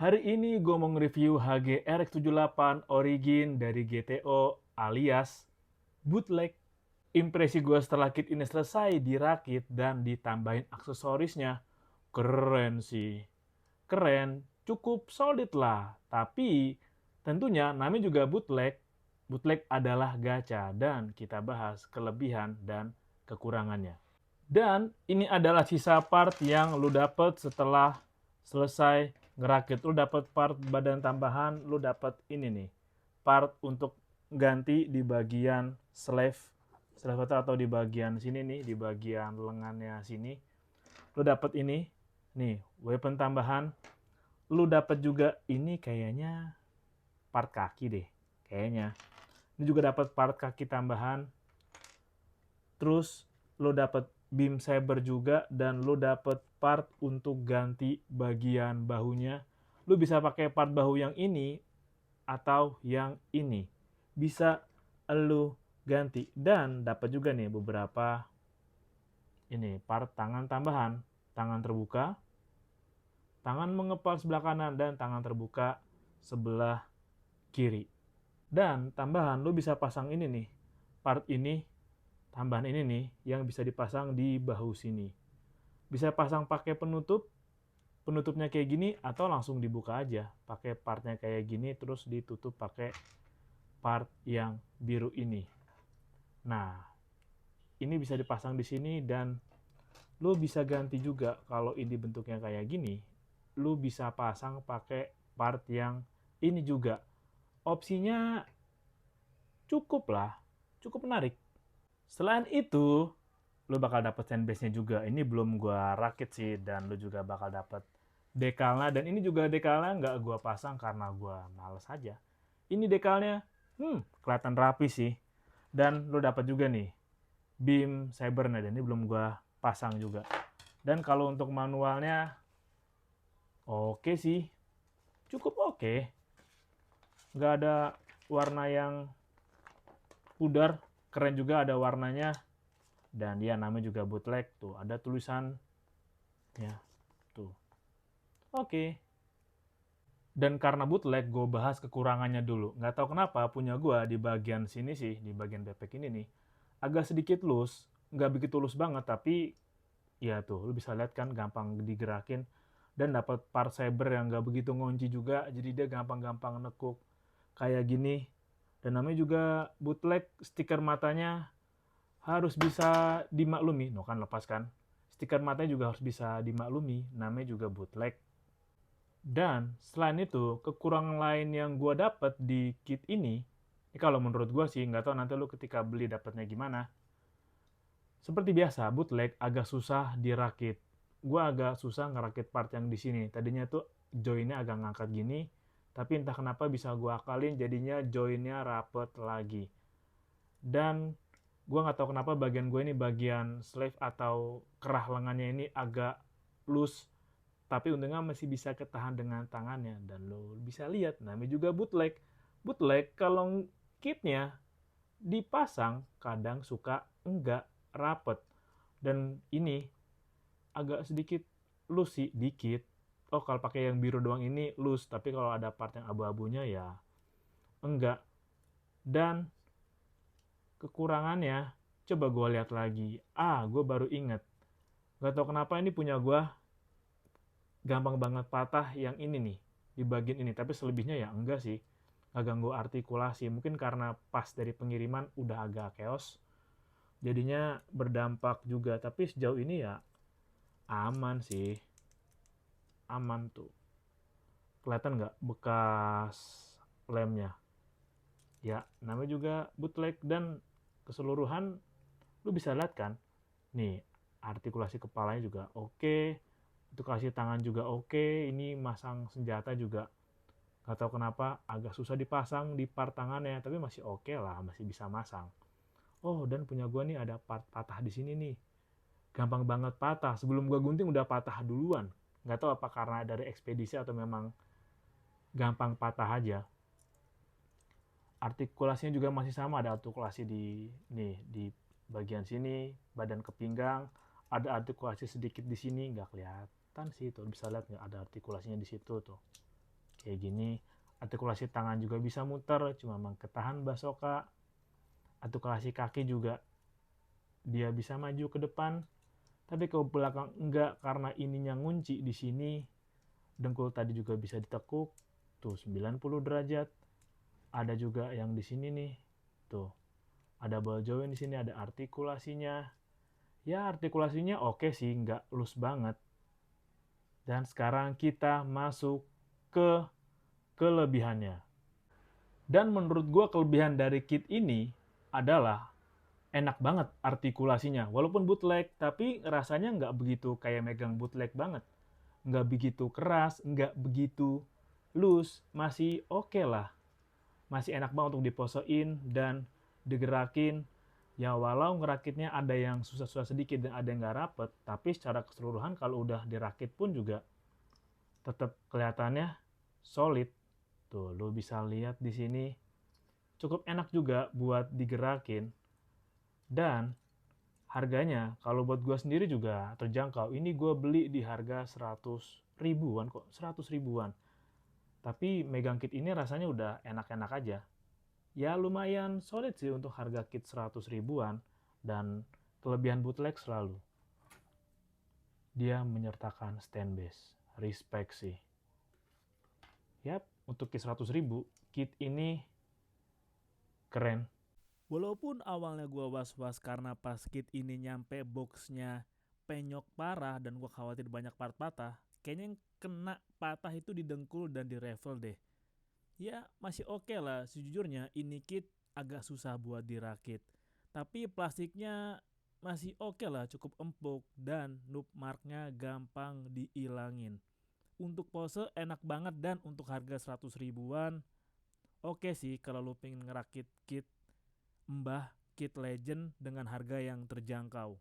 Hari ini gue mau nge-review HG RX78 Origin dari GTO alias bootleg. Impresi gue setelah kit ini selesai dirakit dan ditambahin aksesorisnya, keren sih. Keren, cukup solid lah. Tapi tentunya namanya juga bootleg. Bootleg adalah gacha dan kita bahas kelebihan dan kekurangannya. Dan ini adalah sisa part yang lu dapet setelah selesai ngerakit. Lu dapet part badan tambahan, lu dapet ini nih. Part untuk ganti di bagian sleeve atau di bagian sini nih, di bagian lengannya sini. Lu dapet ini, nih, weapon tambahan. Lu dapet juga ini kayaknya part kaki deh, kayaknya. Ini juga dapat part kaki tambahan. Terus lo dapet beam saber juga dan lo dapet part untuk ganti bagian bahunya. Lo bisa pakai part bahu yang ini atau yang ini. Bisa lo ganti dan dapat juga nih beberapa ini part tangan tambahan, tangan terbuka, tangan mengepal sebelah kanan dan tangan terbuka sebelah kiri. Dan tambahan lo bisa pasang ini nih, part ini, tambahan ini nih yang bisa dipasang di bahu sini. Bisa pasang pakai penutup, penutupnya kayak gini atau langsung dibuka aja, pakai partnya kayak gini terus ditutup pakai part yang biru ini. Nah, ini bisa dipasang di sini dan lu bisa ganti juga kalau ini bentuknya kayak gini, lu bisa pasang pakai part yang ini juga. Opsinya cukup lah, cukup menarik. Selain itu, lu bakal dapet sandbase-nya juga. Ini belum gua rakit sih, dan lu juga bakal dapet dekalnya. Dan ini juga dekalnya nggak gua pasang karena gua males aja. Ini dekalnya, kelihatan rapi sih. Dan lu dapet juga nih, beam sabernya. Dan ini belum gua pasang juga. Dan kalau untuk manualnya, oke sih. Cukup oke. Nggak ada warna yang pudar. Keren juga ada warnanya. Dan dia namanya juga bootleg. Tuh, ada tulisan ya, tuh. Oke. Dan karena bootleg, gue bahas kekurangannya dulu. Nggak tahu kenapa punya gue di bagian sini sih, di bagian backpack ini nih, agak sedikit loose. Nggak begitu loose banget, tapi ya tuh, lu bisa lihat kan gampang digerakin. Dan dapat part saber yang nggak begitu ngunci juga, jadi dia gampang-gampang nekuk. Kayak gini. Dan namanya juga bootleg, stiker matanya harus bisa dimaklumi. No kan lepas kan? Stiker matanya juga harus bisa dimaklumi. Namanya juga bootleg. Dan selain itu, kekurangan lain yang gue dapet di kit ini kalau menurut gue sih, nggak tahu nanti lu ketika beli dapetnya gimana. Seperti biasa, bootleg agak susah dirakit. Gue agak susah ngerakit part yang di sini. Tadinya tuh joinnya agak ngangkat gini, tapi entah kenapa bisa gue akalin jadinya joinnya rapet lagi. Dan gue nggak tahu kenapa bagian gue ini bagian sleeve atau kerah lengannya ini agak loose, tapi untungnya masih bisa ketahan dengan tangannya. Dan lo bisa lihat namanya juga bootleg. Bootleg kalau kitnya dipasang kadang suka enggak rapet, dan ini agak sedikit loose sih, dikit. Oh, kalau pakai yang biru doang ini loose, tapi kalau ada part yang abu-abunya ya enggak. Dan kekurangannya, coba gue lihat lagi. Gue baru inget. Gak tau kenapa ini punya gue gampang banget patah yang ini nih, di bagian ini. Tapi selebihnya ya enggak sih. Gak ganggu artikulasi. Mungkin karena pas dari pengiriman udah agak chaos. Jadinya berdampak juga. Tapi sejauh ini ya aman sih. Aman tuh. Kelihatan nggak bekas lemnya? Ya, namanya juga bootleg dan keseluruhan lu bisa lihat kan. Nih, artikulasi kepalanya juga oke. Artikulasi tangan juga oke. Ini masang senjata juga gak tahu kenapa agak susah dipasang di part tangannya, tapi masih oke lah, masih bisa masang. Oh, dan punya gua nih ada part patah di sini nih. Gampang banget patah. Sebelum gua gunting udah patah duluan. Gak tahu apa karena dari ekspedisi atau memang gampang patah aja. Artikulasinya juga masih sama, ada artikulasi di bagian sini, badan ke pinggang, ada artikulasi sedikit di sini, nggak kelihatan sih tuh, bisa lihat nggak ada artikulasinya di situ tuh. Kayak gini, artikulasi tangan juga bisa muter, cuma ketahan basoka. Artikulasi kaki juga dia bisa maju ke depan, tapi ke belakang enggak karena ininya ngunci di sini. Dengkul tadi juga bisa ditekuk, tuh 90 derajat. Ada juga yang di sini nih, tuh. Ada ball joint di sini, ada artikulasinya. Ya artikulasinya oke sih, nggak loose banget. Dan sekarang kita masuk ke kelebihannya. Dan menurut gue kelebihan dari kit ini adalah enak banget artikulasinya. Walaupun bootleg, tapi rasanya nggak begitu kayak megang bootleg banget. Nggak begitu keras, nggak begitu loose, masih oke lah. Masih enak banget untuk diposein dan digerakin. Ya walau ngerakitnya ada yang susah-susah sedikit dan ada yang nggak rapet, tapi secara keseluruhan kalau udah dirakit pun juga tetap kelihatannya solid. Tuh, lo bisa lihat di sini cukup enak juga buat digerakin. Dan harganya kalau buat gue sendiri juga terjangkau. Ini gue beli di harga 100 ribuan kok, 100 ribuan. Tapi megang kit ini rasanya udah enak-enak aja. Ya lumayan solid sih untuk harga kit 100 ribuan. Dan kelebihan bootleg selalu dia menyertakan stand bass. Respect sih. Yap, untuk kit 100 ribu, kit ini keren. Walaupun awalnya gue was-was karena pas kit ini nyampe boxnya penyok parah dan gue khawatir banyak part patah, kayaknya yang kena patah itu di dengkul dan di revel deh. Ya masih oke lah, sejujurnya ini kit agak susah buat dirakit. Tapi plastiknya masih oke lah, cukup empuk dan noob marknya gampang diilangin. Untuk pose enak banget dan untuk harga 100 ribuan oke sih kalau lu pengen ngerakit kit Mbah Kit Legend dengan harga yang terjangkau.